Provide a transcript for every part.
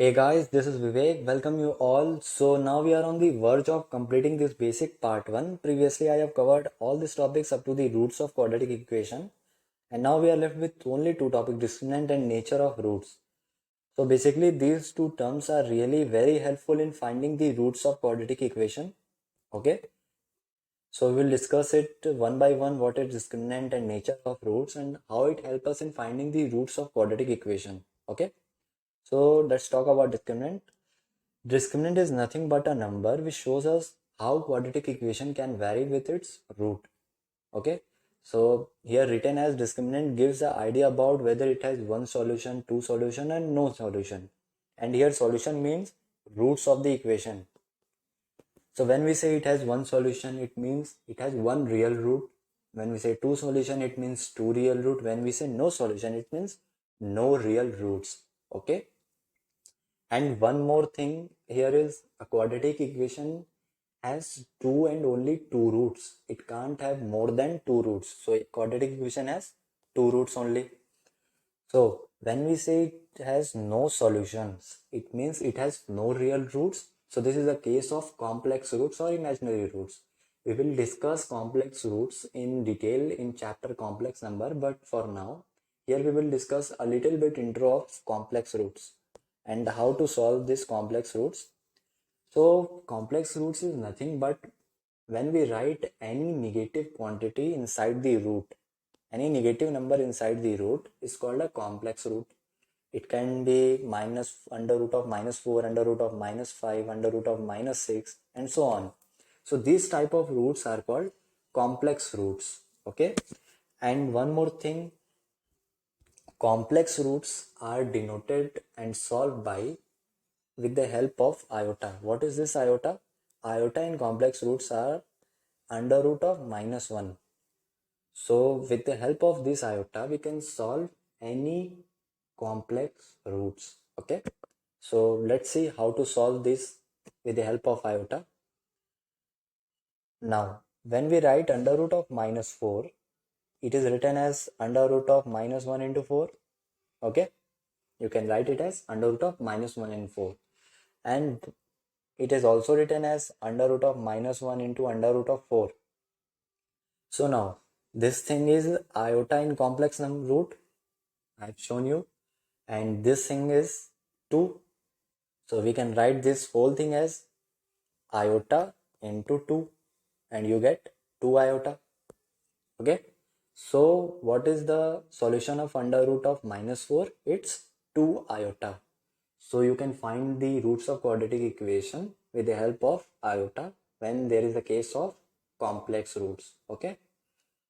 Hey guys, this is Vivek. Welcome you all. So now we are on the verge of completing this basic part 1. Previously I have covered all these topics up to the roots of quadratic equation. And now we are left with only two topics, discriminant and nature of roots. So basically these two terms are really very helpful in finding the roots of quadratic equation. Okay. So we will discuss it one by one, what is discriminant and nature of roots and how it helps us in finding the roots of quadratic equation. Okay. So let's talk about discriminant. Discriminant is nothing but a number which shows us how quadratic equation can vary with its root. Okay, so here written as discriminant gives the idea about whether it has one solution, two solution and no solution. And here solution means roots of the equation. So when we say it has one solution, it means it has one real root. When we say two solution, it means two real root. When we say no solution, it means no real roots. Okay. And one more thing here is a quadratic equation has two and only two roots. It can't have more than two roots. So a quadratic equation has two roots only. So when we say it has no solutions, it means it has no real roots. So this is a case of complex roots or imaginary roots. We will discuss complex roots in detail in chapter complex number, but for now, here we will discuss a little bit intro of complex roots and how to solve these complex roots. So complex roots is nothing but when we write any negative quantity inside the root, any negative number inside the root is called a complex root. It can be minus under root of minus 4, under root of minus 5, under root of minus 6 and so on. So these type of roots are called complex roots. Okay. And one more thing, complex roots are denoted and solved by with the help of iota. What is this iota? Iota in complex roots are under root of minus 1. So with the help of this iota, we can solve any complex roots. Okay. So let's see how to solve this with the help of iota. Now, when we write under root of minus 4, it is written as under root of minus 1 into 4. Okay. You can write it as under root of minus 1 into 4. And it is also written as under root of minus 1 into under root of 4. So now this thing is iota in complex root. I've shown you, and this thing is 2. So we can write this whole thing as iota into 2 and you get 2 iota. Okay. So what is the solution of under root of minus 4? It's 2 iota. So you can find the roots of quadratic equation with the help of iota when there is a case of complex roots. Okay.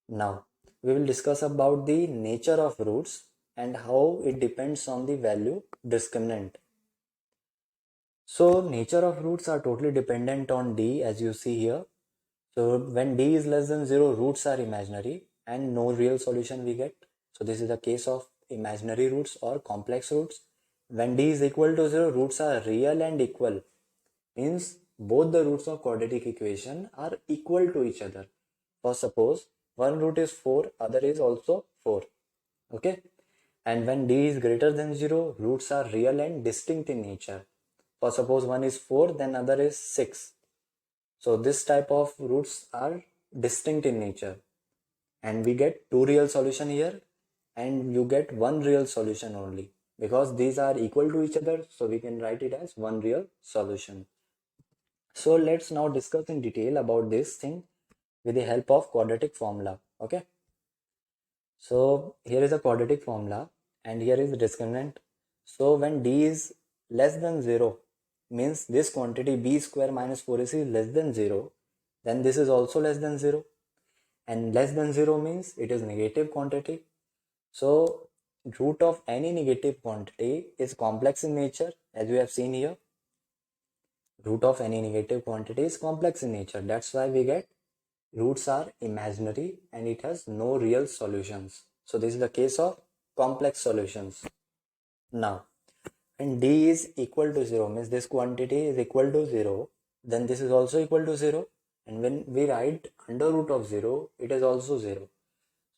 Now we will discuss about the nature of roots and how it depends on the value discriminant. So nature of roots are totally dependent on D as you see here. So when D is less than 0, roots are imaginary and no real solution we get. So this is the case of imaginary roots or complex roots. When D is equal to 0, roots are real and equal. Means both the roots of quadratic equation are equal to each other. For suppose one root is 4, other is also 4. Okay. And when D is greater than 0, roots are real and distinct in nature. For suppose one is 4, then other is 6. So this type of roots are distinct in nature. And we get two real solution here and you get one real solution only. Because these are equal to each other, so we can write it as one real solution. So let's now discuss in detail about this thing with the help of quadratic formula. Okay. So here is a quadratic formula and here is the discriminant. So when D is less than 0, means this quantity b square minus 4ac is less than 0, then this is also less than 0. And less than 0 means it is negative quantity. So root of any negative quantity is complex in nature, as we have seen here. Root of any negative quantity is complex in nature. That's why we get roots are imaginary and it has no real solutions. So this is the case of complex solutions. Now, when D is equal to 0, means this quantity is equal to 0, then this is also equal to 0. And when we write under root of 0, it is also 0.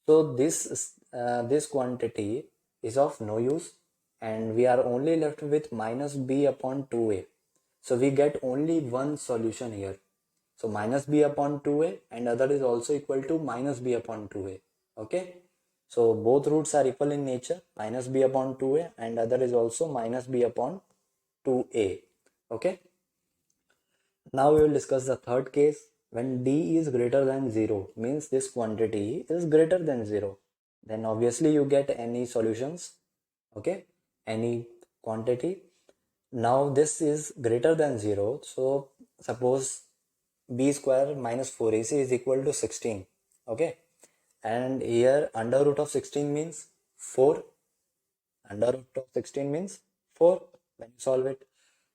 So this quantity is of no use and we are only left with minus b upon 2a. So we get only one solution here. So minus b upon 2a and other is also equal to minus b upon 2a. Okay. So both roots are equal in nature, minus b upon 2a and other is also minus b upon 2a. Okay. Now we will discuss the third case. When d is greater than 0, means this quantity is greater than 0. Then obviously you get any solutions. Okay. Any quantity. Now this is greater than 0. So suppose b square minus 4ac is equal to 16. Okay. And here under root of 16 means 4. Under root of 16 means 4 when you solve it.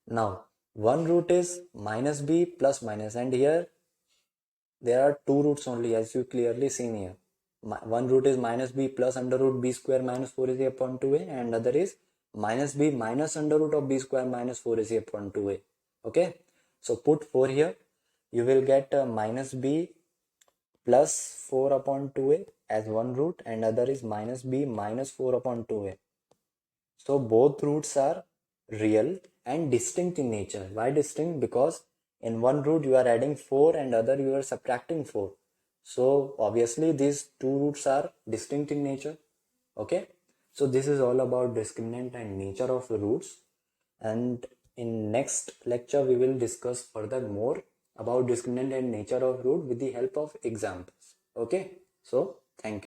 Now one root is minus b plus minus, and here there are two roots only, as you clearly seen here. One root is minus b plus under root b square minus 4ac upon 2a, and other is minus b minus under root of b square minus 4ac upon 2a. Okay, so put 4 here. You will get minus b plus 4 upon 2a as one root, and other is minus b minus 4 upon 2a. So both roots are real and distinct in nature. Why distinct? Because in one root you are adding 4 and other you are subtracting 4. So obviously these two roots are distinct in nature. Okay. So this is all about discriminant and nature of roots. And in next lecture we will discuss further more about discriminant and nature of root with the help of examples. Okay. So thank you.